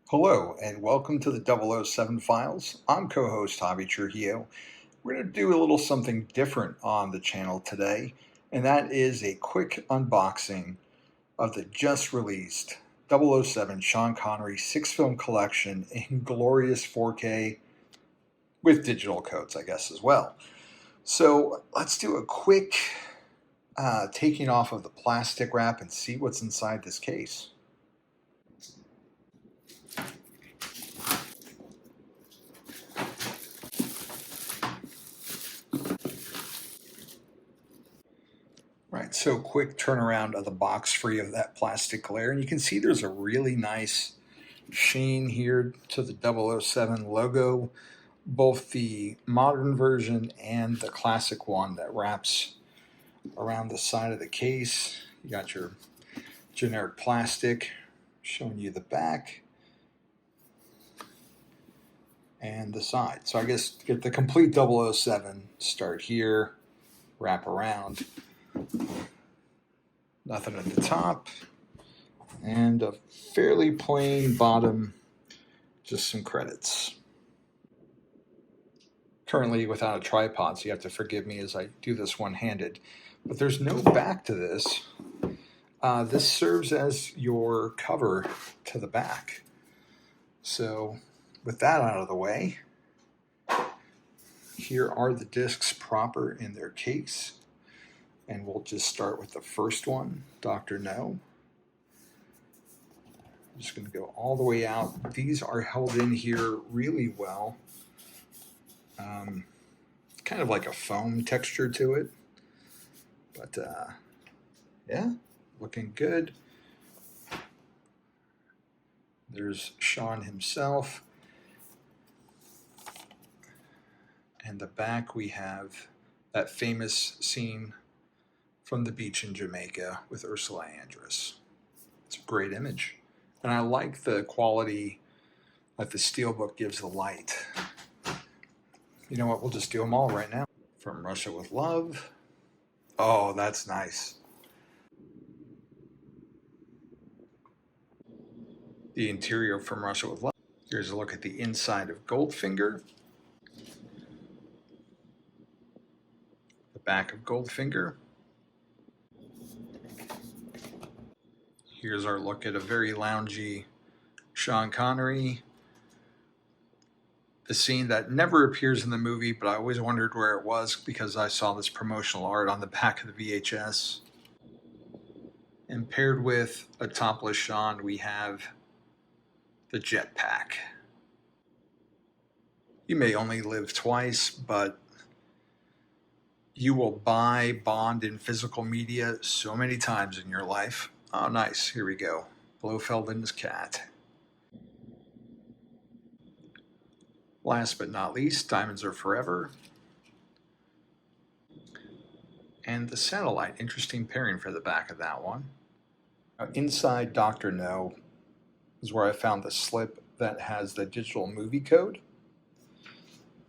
Hello, and welcome to the 007 Files. I'm co-host Javi Trujillo. We're going to do a little something different on the channel today, and that is a quick unboxing of the just released 007 Sean Connery Six-Film Collection in glorious 4K with digital codes, I guess, as well. So let's do a quick taking off of the plastic wrap and see what's inside this case. Right, so quick turnaround of the box free of that plastic glare. And you can see there's a really nice sheen here to the 007 logo, both the modern version and the classic one that wraps around the side of the case. You got your generic plastic showing you the back and the side. So I guess get the complete 007, start here, wrap around. Nothing at the top, and a fairly plain bottom, just some credits. Currently without a tripod, so you have to forgive me as I do this one-handed, but there's no back to this. This serves as your cover to the back. So with that out of the way, here are the discs proper in their case. And we'll just start with the first one, Dr. No. I'm just going to go all the way out. These are held in here really well. Kind of like a foam texture to it. But yeah, looking good. There's Sean himself. And the back we have that famous scene from the beach in Jamaica with Ursula Andress. It's a great image. And I like the quality that the Steelbook gives the light. You know what, we'll just do them all right now. From Russia with Love. Oh, that's nice. The interior from Russia with Love. Here's a look at the inside of Goldfinger. The back of Goldfinger. Here's our look at a very loungy Sean Connery. The scene that never appears in the movie, but I always wondered where it was because I saw this promotional art on the back of the VHS. And paired with a topless Sean, we have the jetpack. You may only live twice, but you will buy Bond in physical media so many times in your life. Oh, nice. Here we go. Blofeld and his cat. Last but not least, Diamonds Are Forever. And the satellite. Interesting pairing for the back of that one. Now, inside Dr. No is where I found the slip that has the digital movie code.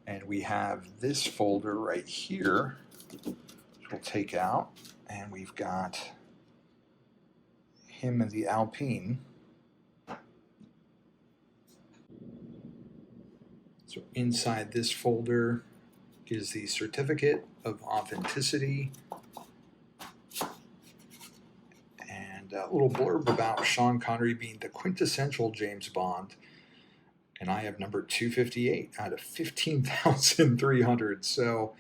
And we have this folder right here, which we'll take out. And we've got him in the Alpine. So inside this folder is the certificate of authenticity and a little blurb about Sean Connery being the quintessential James Bond. And I have number 258 out of 15,300. So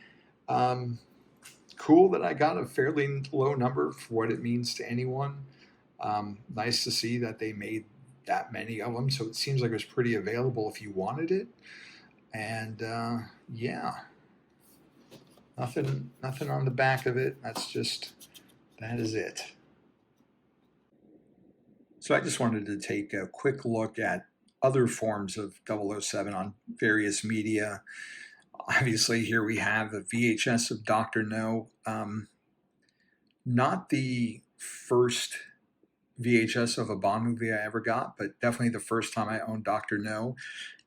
cool that I got a fairly low number for what it means to anyone. Nice to see that they made that many of them. So it seems like it was pretty available if you wanted it. And yeah, nothing on the back of it. That is it. So I just wanted to take a quick look at other forms of 007 on various media. Obviously, here we have a VHS of Dr. No. Not the first VHS of a Bond movie I ever got, but definitely the first time I owned Dr. No.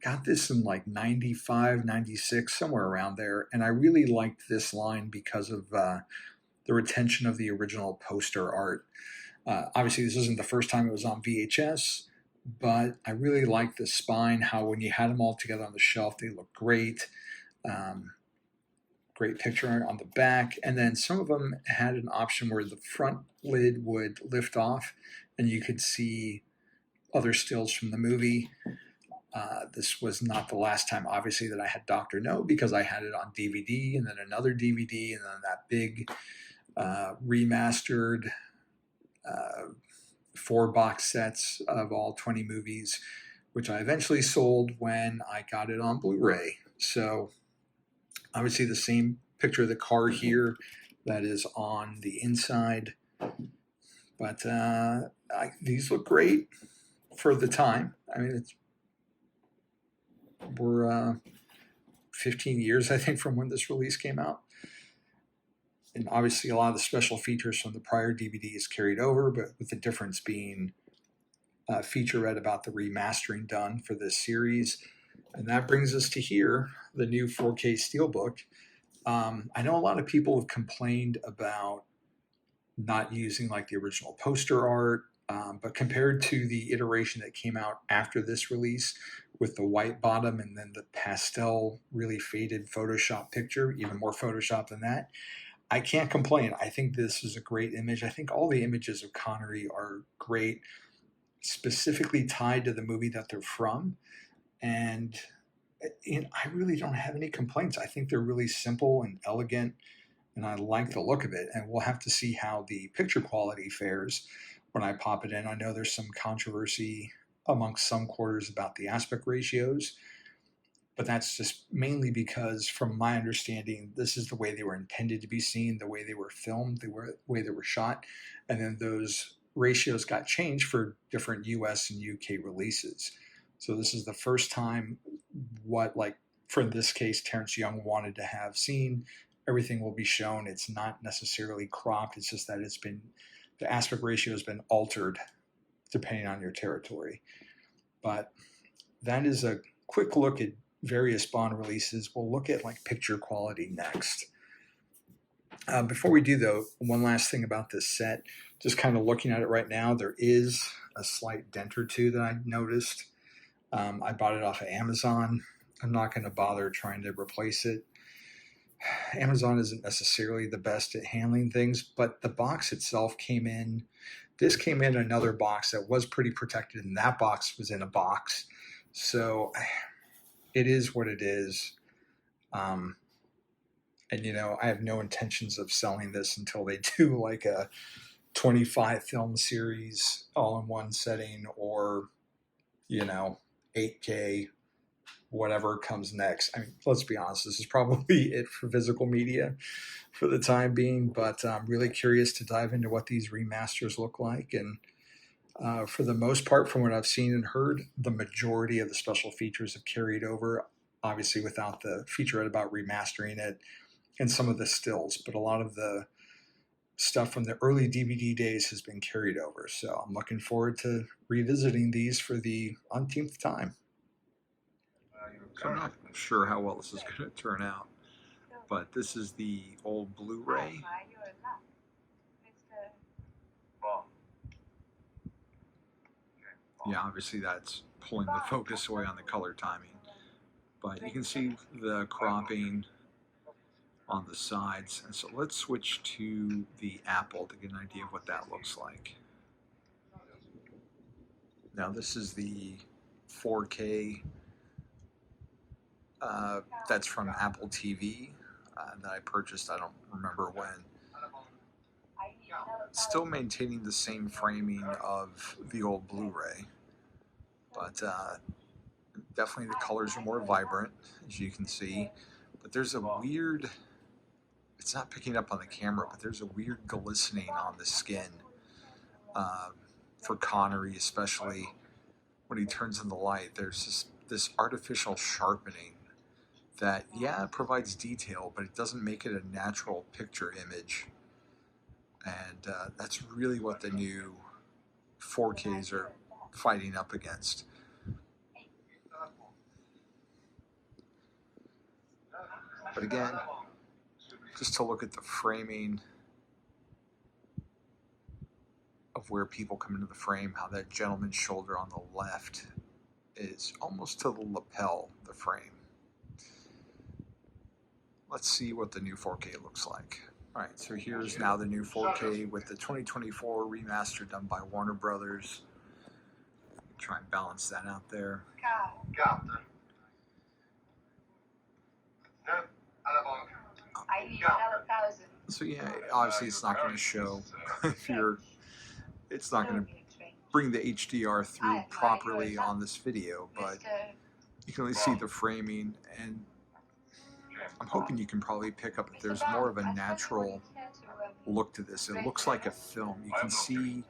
Got this in like 95, 96, somewhere around there. And I really liked this line because of the retention of the original poster art. Obviously, this isn't the first time it was on VHS, but I really like the spine, how when you had them all together on the shelf, they look great. Um, Great picture on the back. And then some of them had an option where the front lid would lift off and you could see other stills from the movie. This was not the last time, obviously, that I had Dr. No, because I had it on DVD and then another DVD and then that big remastered uh, 4 box sets of all 20 movies, which I eventually sold when I got it on Blu-ray. So obviously the same picture of the car here that is on the inside, but these look great for the time. I mean, we're 15 years, I think, from when this release came out. And obviously a lot of the special features from the prior DVDs carried over, but with the difference being a featurette about the remastering done for this series. And that brings us to here, the new 4K Steelbook. I know a lot of people have complained about not using like the original poster art, but compared to the iteration that came out after this release with the white bottom and then the pastel, really faded Photoshop picture, even more Photoshop than that, I can't complain. I think this is a great image. I think all the images of Connery are great, specifically tied to the movie that they're from. And I really don't have any complaints. I think they're really simple and elegant, and I like the look of it. And we'll have to see how the picture quality fares when I pop it in. I know there's some controversy amongst some quarters about the aspect ratios, but that's just mainly because, from my understanding, this is the way they were intended to be seen, the way they were filmed, the way they were shot, and then those ratios got changed for different US and UK releases. So this is the first time what, like, for this case, Terrence Young wanted to have seen. Everything will be shown. It's not necessarily cropped. It's just that the aspect ratio has been altered depending on your territory. But that is a quick look at various Bond releases. We'll look at like picture quality next. Before we do, though, one last thing about this set. Just kind of looking at it right now, there is a slight dent or two that I noticed. I bought it off of Amazon. I'm not going to bother trying to replace it. Amazon isn't necessarily the best at handling things, but the box itself came in. This came in another box that was pretty protected, and that box was in a box. So it is what it is. And, I have no intentions of selling this until they do like a 25 film series all in one setting, or, 8K, whatever comes next. I mean, let's be honest, this is probably it for physical media for the time being, but I'm really curious to dive into what these remasters look like. And for the most part, from what I've seen and heard, the majority of the special features have carried over, obviously without the featurette about remastering it and some of the stills, but a lot of the stuff from the early DVD days has been carried over. So I'm looking forward to revisiting these for the umpteenth time. So I'm not sure how well this is going to turn out, but this is the old Blu-ray. Yeah, obviously that's pulling the focus away on the color timing, but you can see the cropping on the sides. And so let's switch to the Apple to get an idea of what that looks like. Now this is the 4K that's from Apple TV that I purchased, I don't remember when. Still maintaining the same framing of the old Blu-ray, but definitely the colors are more vibrant, as you can see. But there's a weird, it's not picking up on the camera, but there's a weird glistening on the skin for Connery, especially when he turns in the light. There's this artificial sharpening that, yeah, it provides detail, but it doesn't make it a natural picture image. And that's really what the new 4Ks are fighting up against. But again, just to look at the framing of where people come into the frame, how that gentleman's shoulder on the left is almost to the lapel of the frame. Let's see what the new 4K looks like. All right, so here's now the new 4K with the 2024 remaster done by Warner Brothers. Try and balance that out there. So yeah, obviously it's not going to show if you're, it's not going to bring the HDR through properly on this video, but you can at least see the framing, and I'm hoping you can probably pick up that there's more of a natural look to this. It looks like a film. You can see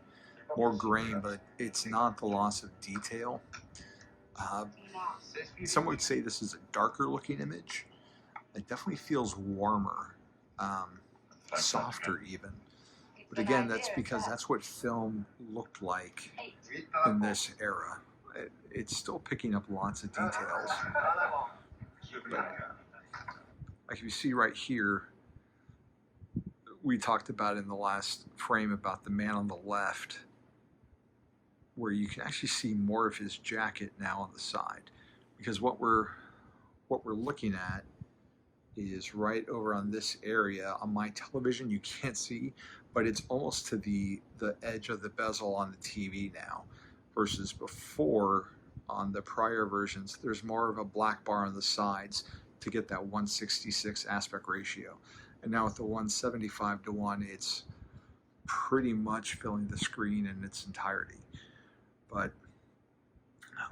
more grain, but it's not the loss of detail. Some would say this is a darker looking image. It definitely feels warmer, softer even. But again, that's because that's what film looked like in this era. It's still picking up lots of details. But like you see right here, we talked about in the last frame about the man on the left, where you can actually see more of his jacket now on the side, because what we're looking at is right over on this area. On my television you can't see, but it's almost to the edge of the bezel on the TV now, versus before on the prior versions there's more of a black bar on the sides to get that 166 aspect ratio, and now with the 175:1 it's pretty much filling the screen in its entirety. But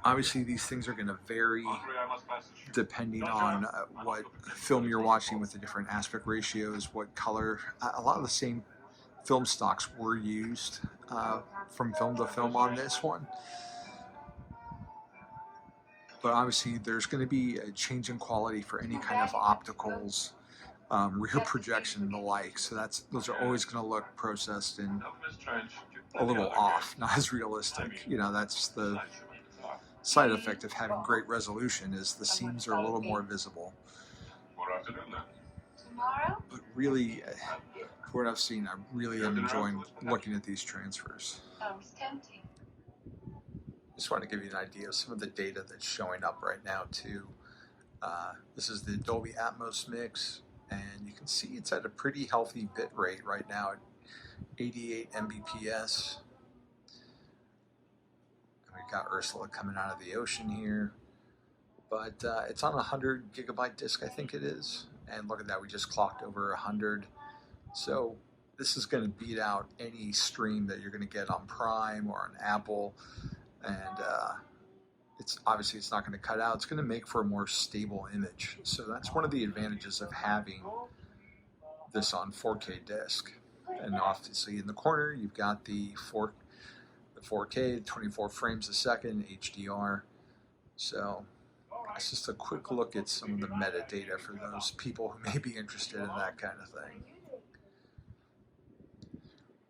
obviously these things are going to vary depending on what film you're watching with the different aspect ratios, what color. A lot of the same film stocks were used from film to film on this one. But obviously there's going to be a change in quality for any kind of opticals, rear projection and the like. So those are always going to look processed and a little off, not as realistic. You know, that's the side effect of having great resolution, is the seams are a little more visible. But really, for what I've seen, I really am enjoying looking at these transfers. Just want to give you an idea of some of the data that's showing up right now too. This is the Dolby Atmos mix, and you can see it's at a pretty healthy bit rate right now at 88 Mbps. We've got Ursula coming out of the ocean here, but it's on a 100 gigabyte disc, I think it is. And look at that, we just clocked over 100. So this is going to beat out any stream that you're going to get on Prime or on Apple. And it's obviously it's not going to cut out. It's going to make for a more stable image. So that's one of the advantages of having this on 4K disc. And obviously in the corner you've got the 4K, 24 frames a second, HDR. So it's just a quick look at some of the metadata for those people who may be interested in that kind of thing.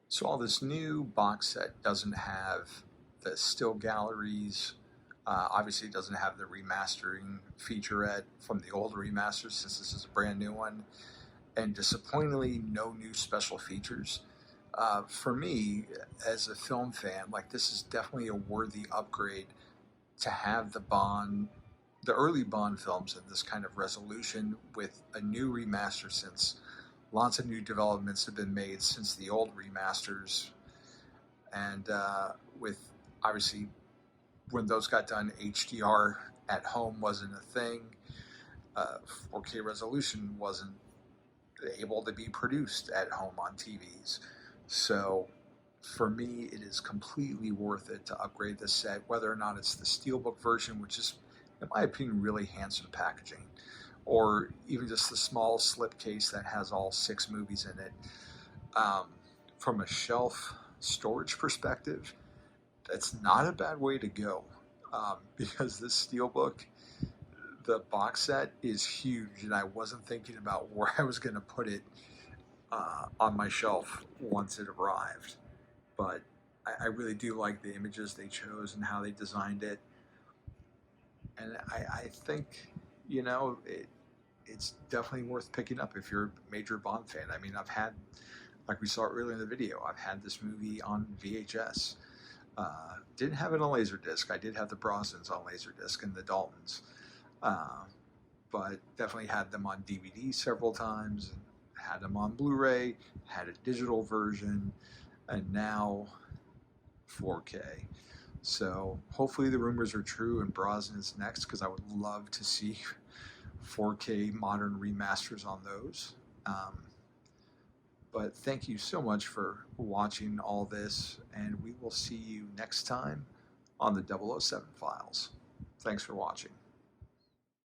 So all this new box set doesn't have the still galleries. Obviously it doesn't have the remastering featurette from the old remasters, since this is a brand new one. And disappointingly, no new special features. For me, as a film fan, like, this is definitely a worthy upgrade to have the early Bond films in this kind of resolution with a new remaster, since lots of new developments have been made since the old remasters. And with, obviously, when those got done, HDR at home wasn't a thing. 4K resolution wasn't able to be produced at home on TVs. So for me, it is completely worth it to upgrade this set, whether or not it's the Steelbook version, which is, in my opinion, really handsome packaging, or even just the small slipcase that has all 6 movies in it. From a shelf storage perspective, that's not a bad way to go, because this Steelbook, the box set is huge, and I wasn't thinking about where I was going to put it on my shelf once it arrived. But I really do like the images they chose and how they designed it. And I think, you know, it's definitely worth picking up if you're a major Bond fan. I mean, I've had Like we saw earlier in the video, I've had this movie on VHS. Didn't have it on Laserdisc. I did have the Brosnans on Laserdisc and the Daltons. But definitely had them on DVD several times, had them on Blu-ray, had a digital version, and now 4K. So hopefully the rumors are true and Brosnan's next, because I would love to see 4K modern remasters on those. But thank you so much for watching all this, and we will see you next time on the 007 Files. Thanks for watching.